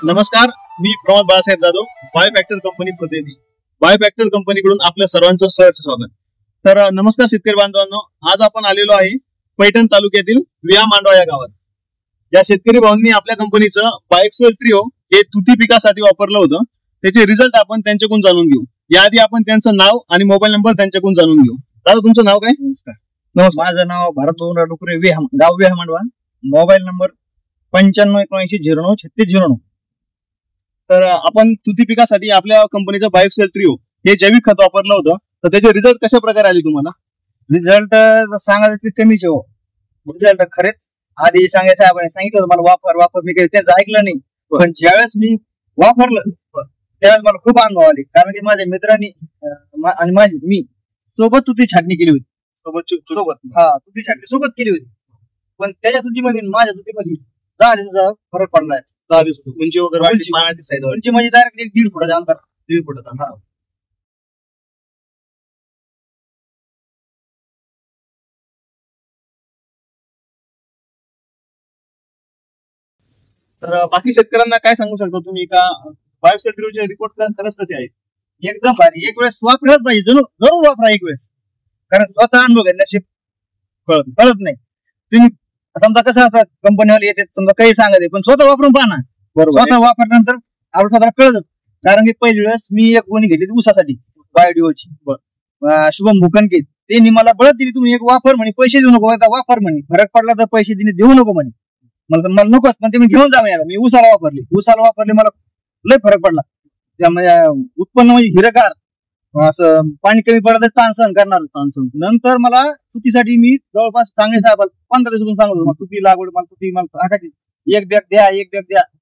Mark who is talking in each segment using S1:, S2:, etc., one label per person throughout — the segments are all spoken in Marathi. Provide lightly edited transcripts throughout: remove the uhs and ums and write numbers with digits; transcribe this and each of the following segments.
S1: नमस्कार, मी प्रमोद बाळासाहेब जाधव, बायोफॅक्टर कंपनी प्रतिनिधी. बायोफॅक्टर कंपनीकडून आपल्या सर्वांचं सहर्ष स्वागत. तर नमस्कार शेतकरी बांधवांनो, आज आपण आलेलो आहे पैठण तालुक्यातील विहा मांडवा या गावात. या शेतकरी भावांनी आपल्या कंपनीचं बायोक्सोल ट्रिओ हे तुती पिकासाठी वापरलं होतं. त्याचे रिझल्ट आपण त्यांच्याकडून जाणून घेऊ. याआधी आपण त्यांचं नाव आणि मोबाईल नंबर त्यांच्याकडून जाणून घेऊ. दादा, तुमचं नाव काय?
S2: नमस्कार. माझं नाव भारत डुकरे, गाव विहा मांडवा. Mobile number 9579093609.
S1: तर आपण तुती पिकासाठी आपल्या कंपनीचं बायोक्सोल ट्रिओ हे जैविक खत वापरलं होतं. तर त्याचे रिझल्ट कशा प्रकारे आले तुम्हाला?
S2: रिझल्ट सांगायचं की कमीच हो. रिझल्ट खरेच आधी सांगायचं आपण सांगितलं मला वापर मी काही त्यांचं ऐकलं नाही. पण ज्यावेळेस मी वापरलं त्यावेळेस मला खूप अनुभव आले. कारण की माझ्या मित्रांनी आणि मी सोबत तुती छाटणी केली होती. तुती छाटणी सोबत केली होती. पण त्याच्या तुतीमध्ये माझ्या तुतीमध्ये 10 दिवसाचा फरक पडलाय.
S1: 10 दिवस उंची वगैरे
S2: उंची म्हणजे डायरेक्ट 1.5 फुटाचा अंतर.
S1: 1.5 फुटाचा. तर बाकी शेतकऱ्यांना काय सांगू शकता तुम्ही का बायोक्सोल ट्रिओचे रिपोर्ट खरंच कसे आहेत?
S2: एकदम भारी. एक वेळेस वापरत पाहिजे, जरूर वापरा एक वेळेस. कारण स्वतः अनुभव घेतल्याशिवाय कळत नाही. तुम्ही समजा कसं असतात कंपनीवाले येते समजा काही सांगत पण स्वतः वापरून पाहा ना. स्वतः वापरल्यानंतर आपण स्वतःला कळत. कारण की पहिली वेळेस मी एक गोणी घेतली ऊसासाठी बायोडिओची, शुभम भुकनके. त्यांनी मला बळत दिली, तुम्ही एक वापर म्हणे, पैसे देऊ नको, वापर म्हणे, फरक पडला तर पैसे देऊ नको म्हणे. मला नकोच, पण ते मी घेऊन जा म्हणे. मी ऊसाला वापरले, मला लय फरक पडला. त्यामुळे उत्पन्न म्हणजे हिरगार, असं पाणी कमी पडलं तर ताण सहन करणार. नंतर मला तुतीसाठी मी जवळपास चांगले साहेब 15 दिवसातून सांगत होतो तुती लागवड, मला टाकायची, एक बॅग द्या.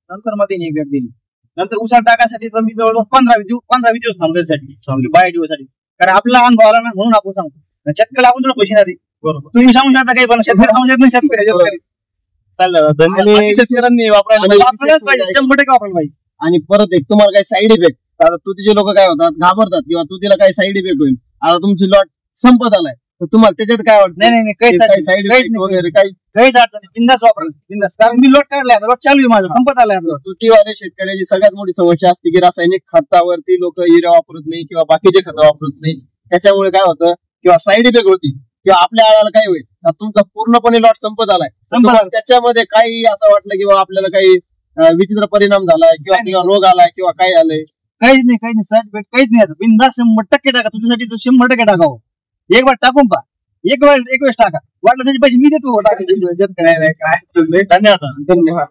S2: नंतर मला त्यांनी एक बॅग दिली. नंतर उसाला टाकायसाठी तर मी जवळपास 15-20 दिवस थांबलो त्यासाठी, बायोडिओसाठी. कारण आपला अनुभव आला ना, म्हणून आपण सांगतो. शेतकरी आपण तुला पैसे नाही. बरोबर, तुम्ही सांगू शकता काही, पण शेतकरी सांगू शकत नाही. शेतकरी
S1: शेतकऱ्यांनी वापरायला
S2: पाहिजे, 100% वापरायला पाहिजे.
S3: आणि परत एक तुम्हाला काही साईड इफेक्ट, आता तुतीचे लोक काय होतात, घाबरतात किंवा तुतीला काही साईड इफेक्ट होईल. आता तुमची लॉट संपत आलाय तर तुम्हाला त्याच्यात काय वाटतं?
S2: नाही, काही
S3: साईड इफेक्ट वगैरे
S2: काहीच अडचण नाही. बिंदास वापरा, बिंदास. कारण मी लॉट काढलाय, लॉट चालू आहे माझा, संपत आलाय.
S3: तुतीवाल्या शेतकऱ्याची सगळ्यात मोठी समस्या असते की रासायनिक खतावरती लोक युरिया वापरत नाही किंवा बाकीचे खतं वापरत नाही. त्याच्यामुळे काय होतं किंवा साईड इफेक्ट होती किंवा आपल्या आळाला काय होईल, तुमचा पूर्णपणे लॉट संपत आलाय. त्याच्यामध्ये काही असं वाटलं किंवा आपल्याला काही विचित्र परिणाम झालाय किंवा रोग आलाय किंवा काय आलंय?
S2: काहीच नाही, साईड इफेक्ट काहीच नाही. बिंदास 100% टाका. तुझ्यासाठी 100% टाकावं. एक बार टाकून पहा, एक वेळेस टाका. वाटलं त्याचे पैसे मी देतो.
S1: धन्यवाद.